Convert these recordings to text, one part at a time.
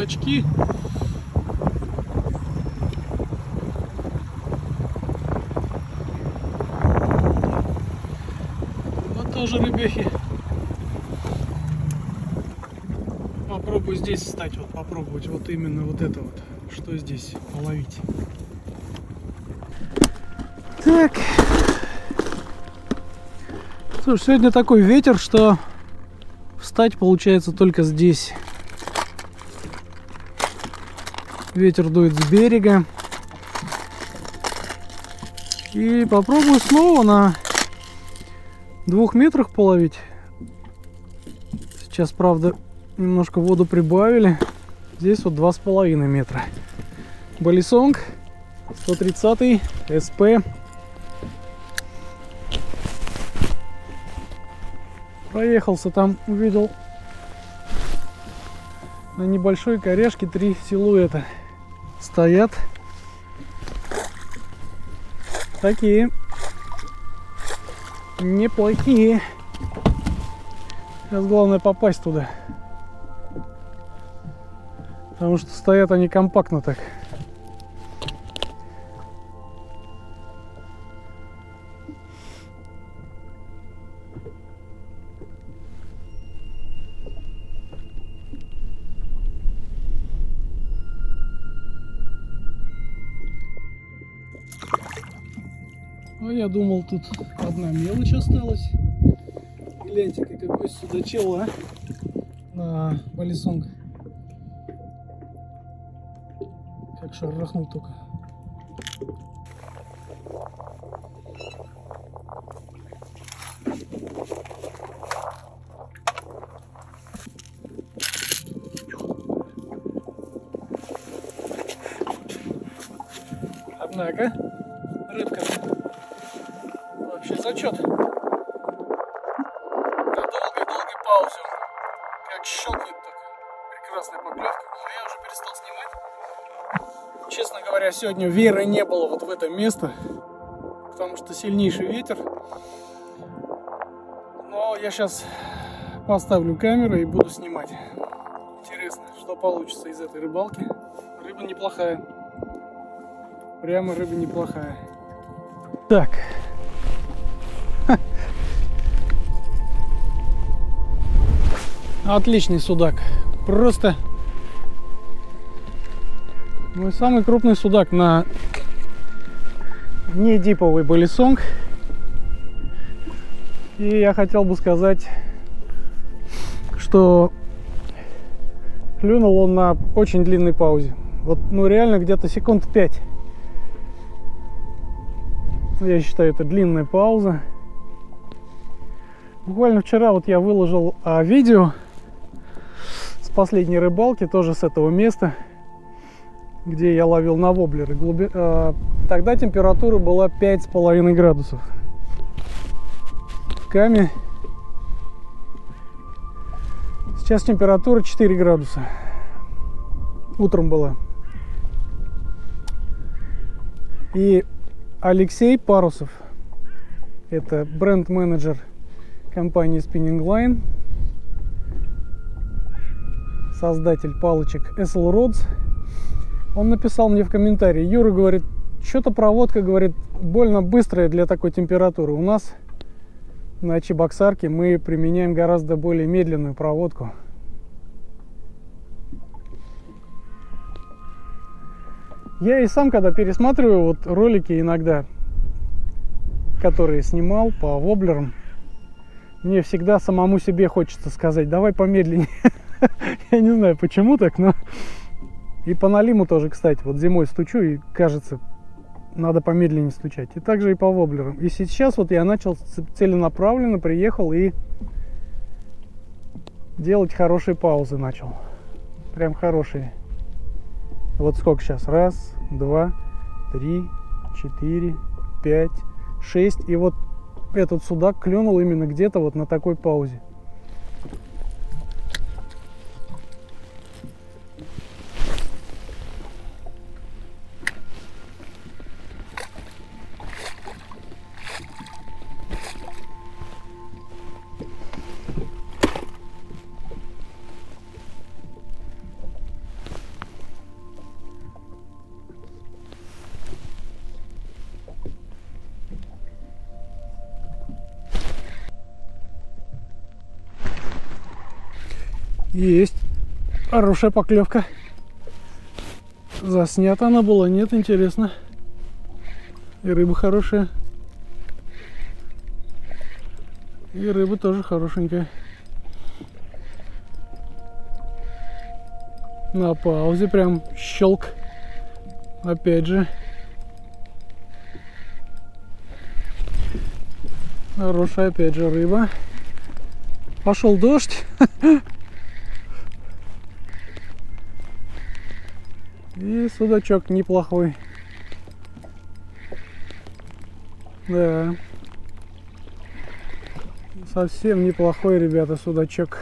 судачки. Вот тоже рыбехи. Попробую здесь встать, вот попробовать вот именно вот это вот, что здесь половить. Так. Слушай, сегодня такой ветер, что встать получается только здесь. Ветер дует с берега. И попробую снова на 2 метрах половить. Сейчас, правда, немножко воду прибавили. Здесь вот 2,5 метра. Балисонг 130 СП. Проехался там, увидел на небольшой коряжке 3 силуэта. Стоят. Такие неплохие. Сейчас главное попасть туда. Потому что стоят они компактно так. А я думал, тут одна мелочь осталась. Гляньте-ка, какой судачел, а? На балисонг. Как шарахнул только. Однако рыбка вообще зачет. На долгой-долгой паузе. Как щелкнет так. Прекрасная поклевка. Но я уже перестал снимать. Честно говоря, сегодня веры не было вот в это место. Потому что сильнейший ветер. Но я сейчас поставлю камеру и буду снимать. Интересно, что получится из этой рыбалки. Рыба неплохая. Прямо рыба неплохая. Так. Отличный судак. Просто мой самый крупный судак на не диповый балисонг. И я хотел бы сказать, что клюнул он на очень длинной паузе. Вот, ну реально где-то секунд 5. Я считаю, это длинная пауза. Буквально вчера вот я выложил видео с последней рыбалки, тоже с этого места, где я ловил на воблеры. Тогда температура была 5,5 градусов. В каме сейчас температура 4 градуса. Утром была. И Алексей Парусов, это бренд-менеджер компании Spinning Line, создатель палочек SL Rods, он написал мне в комментарии: Юра, говорит, что-то проводка, говорит, больно быстрая для такой температуры. У нас на Чебоксарке мы применяем гораздо более медленную проводку. Я и сам, когда пересматриваю вот ролики иногда, которые снимал по воблерам, мне всегда самому себе хочется сказать: давай помедленнее. Я не знаю, почему так, но... И по налиму тоже, кстати, вот зимой стучу, и кажется, надо помедленнее стучать. И также и по воблерам. И сейчас вот я начал целенаправленно, приехал и делать хорошие паузы начал. Прям хорошие. Вот сколько сейчас? 1, 2, 3, 4, 5, 6. И вот этот судак клюнул именно где-то вот на такой паузе. Есть. Хорошая поклевка. Заснята она была, нет, интересно. И рыба хорошая. И рыба тоже хорошенькая. На паузе прям щелк. Опять же. Хорошая опять же рыба. Пошел дождь. И судачок неплохой. Да. Совсем неплохой, ребята, судачок.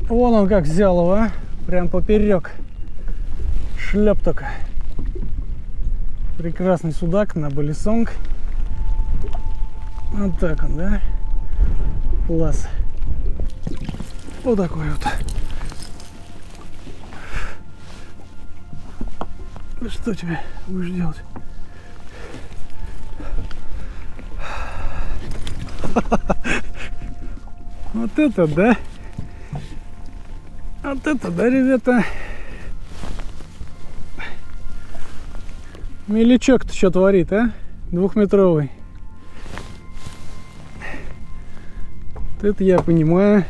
Вон он как взял его, а? Прям поперек. Шлеп только. Прекрасный судак на балисонг. Вот так он, да? Класс. Вот такой вот. Что тебе будешь делать? Вот это да! Вот это да, ребята! Мелячок-то что творит, а? Двухметровый. Вот это я понимаю.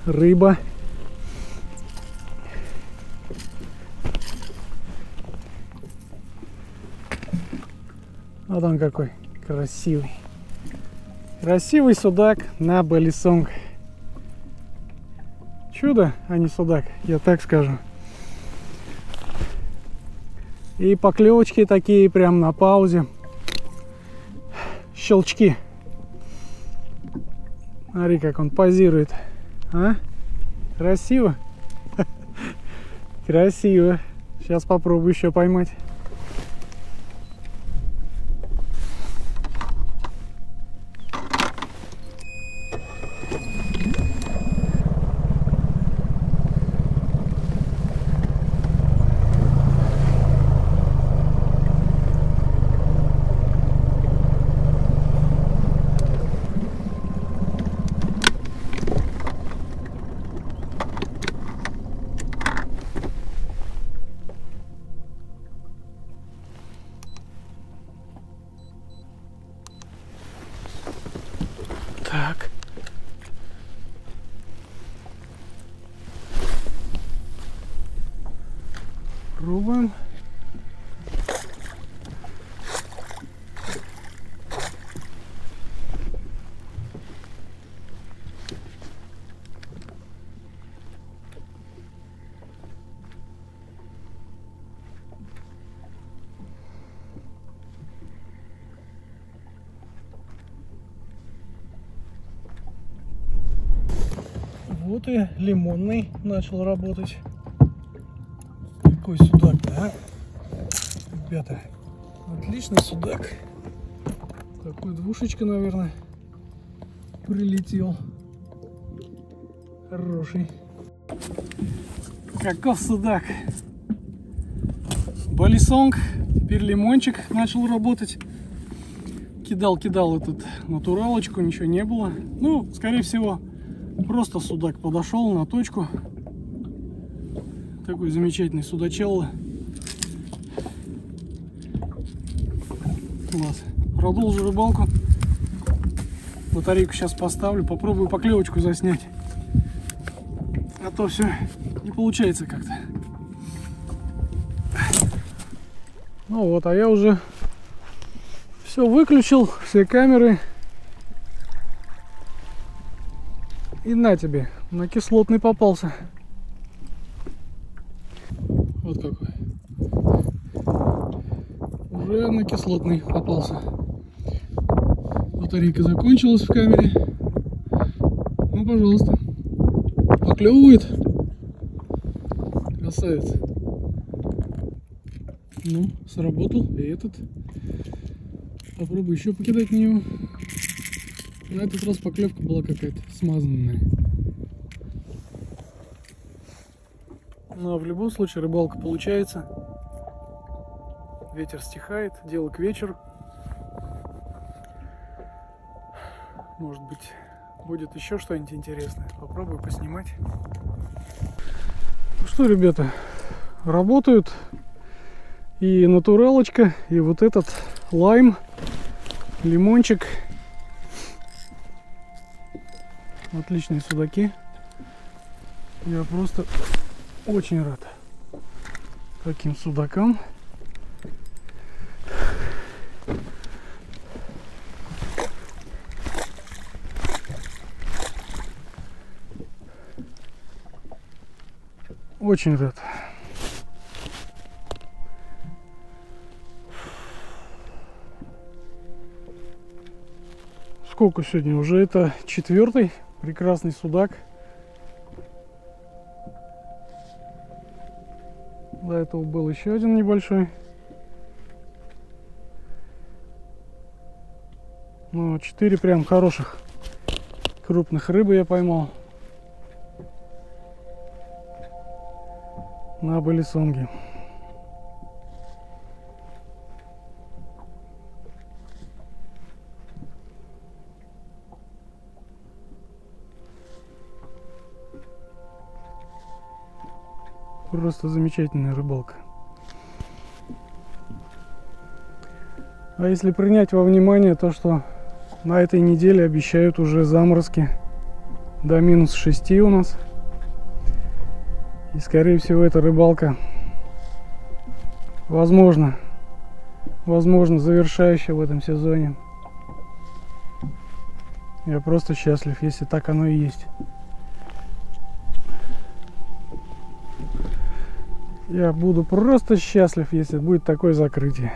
Рыба. Вот он какой красивый. Красивый судак на балисонг. Чудо, а не судак, я так скажу. И поклевочки такие прям на паузе. Щелчки. Смотри, как он позирует. А? Красиво? Красиво. Сейчас попробую еще поймать. Так. Пробуем. Вот и лимонный начал работать. Какой судак, да? Ребята, отличный судак. Такой двушечка, наверное, прилетел. Хороший. Каков судак. Балисонг. Теперь лимончик начал работать. Кидал этот натуралочку, ничего не было. Ну, скорее всего, просто судак подошел на точку. Такой замечательный судачелло. Класс. Продолжу рыбалку. Батарейку сейчас поставлю. Попробую поклевочку заснять. А то все не получается как-то. Ну вот, а я уже все выключил, все камеры. И на тебе, на кислотный попался. Вот какой. Уже на кислотный попался. Батарейка закончилась в камере. Ну, пожалуйста. Поклевывает. Красавец. Ну, сработал и этот. Попробую еще покидать на него. На этот раз поклевка была какая-то смазанная. Ну а в любом случае рыбалка получается. Ветер стихает, дело к вечеру. Может быть, будет еще что-нибудь интересное. Попробую поснимать. Ну что, ребята, работают и натуралочка, и вот этот лайм, лимончик. Отличные судаки. Я просто очень рад таким судакам. Очень рад. Сколько сегодня? Уже это 4-й прекрасный судак. До этого был еще один небольшой. Ну, 4 прям хороших крупных рыбы я поймал на балисонге. Просто замечательная рыбалка. А если принять во внимание то, что на этой неделе обещают уже заморозки до -6 у нас. И скорее всего эта рыбалка возможно завершающая в этом сезоне. Я просто счастлив, если так оно и есть. Я буду просто счастлив, если будет такое закрытие.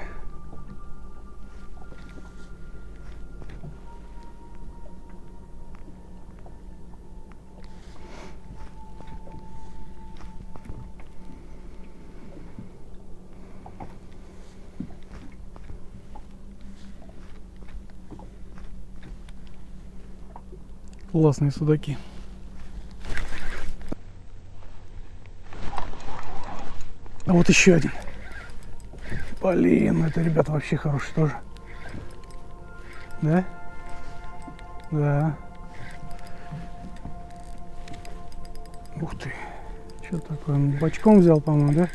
Классные судаки. А вот еще один. Блин, это, ребята, вообще хороший тоже. Да? Да. Ух ты. Что такое? Он бочком взял, по-моему, да?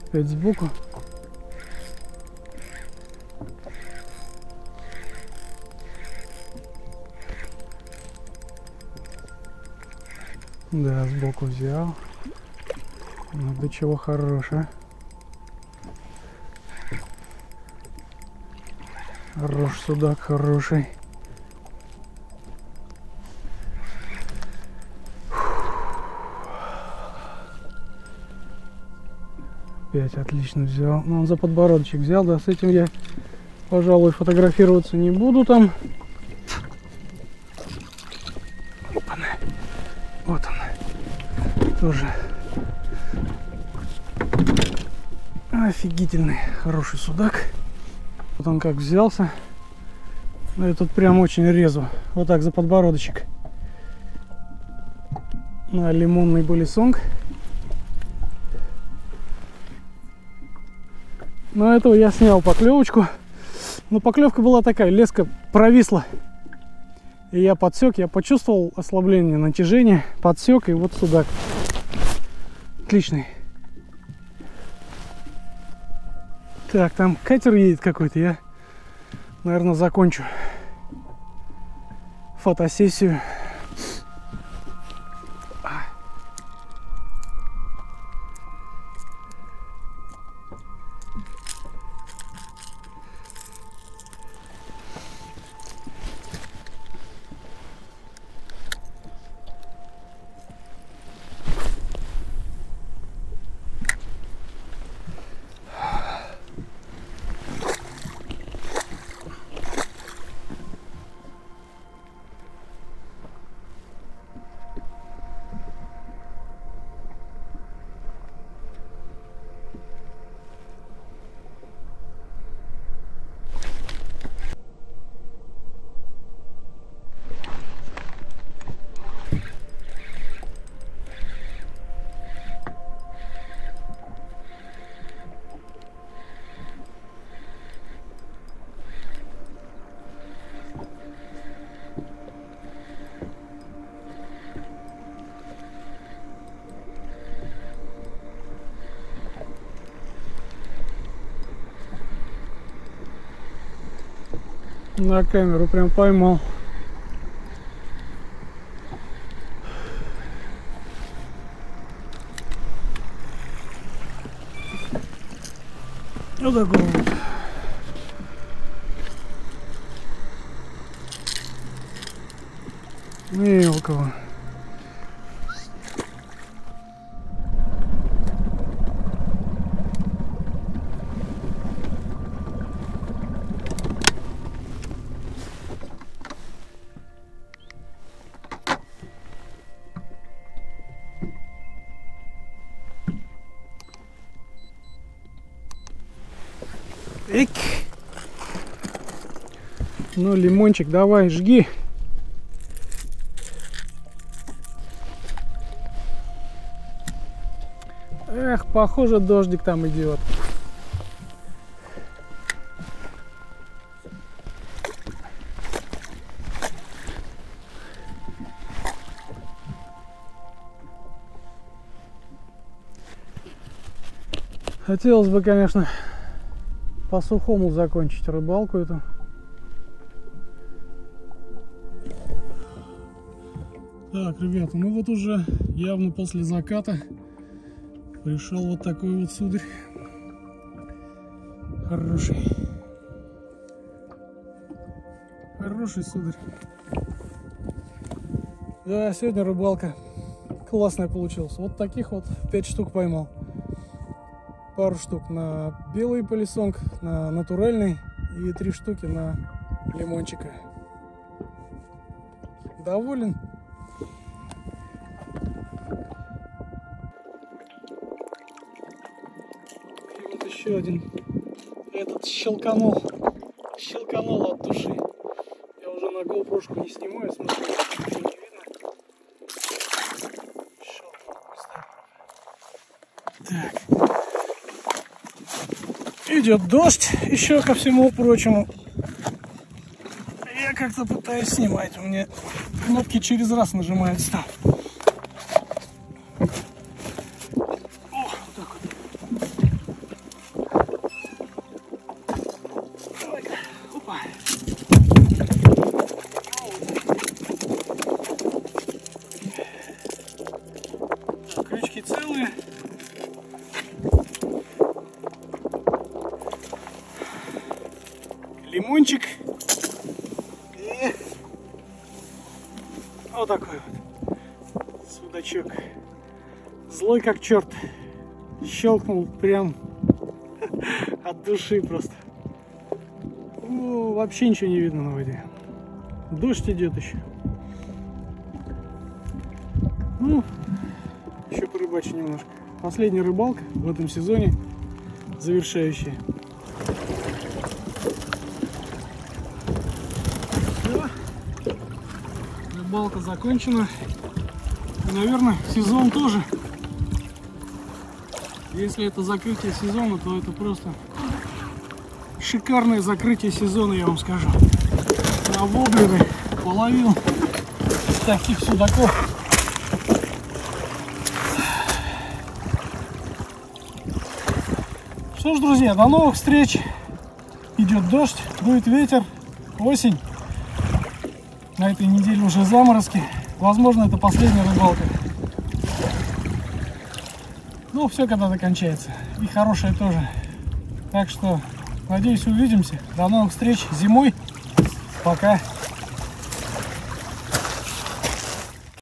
Опять сбоку. Да, сбоку взял. Ну, до чего хорошая. Хороший судак, хороший. Опять отлично взял. Ну, он за подбородочек взял, да. С этим я, пожалуй, фотографироваться не буду там. Опа-на. Вот он. Тоже офигительный, хороший судак. Вот он как взялся. Ну, этот прям очень резво. Вот так за подбородочек. На лимонный балисонг. Но этого я снял поклевочку. Но поклевка была такая, леска провисла. И я подсек, я почувствовал ослабление натяжения, подсек, и вот судак. Отличный. Так, там катер едет какой-то, я, наверное, закончу фотосессию. На камеру прям поймал. Вот такой вот. Мелкого. Эк. Ну, лимончик, давай, жги. Эх, похоже, дождик там идет. Хотелось бы, конечно, по-сухому закончить рыбалку эту. Так, ребята, ну вот уже явно после заката пришел вот такой вот сударь. Хороший. Хороший сударь. Да, сегодня рыбалка классная получилась. Вот таких вот 5 штук поймал. Пару штук на белый полисонг, на натуральный и 3 штуки на лимончика. Доволен. И вот еще один. Этот щелканул от души. Я уже на GoPro-шку не снимаю, смотрю, ничего не видно. Так. Идет дождь, еще ко всему прочему. Я как-то пытаюсь снимать, у меня кнопки через раз нажимаются. О, вот так вот. Давай-ка. Опа. Так, крючки целые. Лимончик. И вот такой вот судачок. Злой как черт. Щелкнул прям от души просто. О, вообще ничего не видно на воде. Дождь идет еще. Ну, еще порыбачу немножко. Последняя рыбалка в этом сезоне, завершающая. Рыбалка закончена. И, наверное, сезон тоже. Если это закрытие сезона, то это просто шикарное закрытие сезона, я вам скажу. На воблеры половил таких судаков. Что ж, друзья, до новых встреч. Идет дождь, дует ветер, осень. На этой неделе уже заморозки. Возможно, это последняя рыбалка. Ну, все когда-то кончается. И хорошее тоже. Так что, надеюсь, увидимся. До новых встреч зимой. Пока.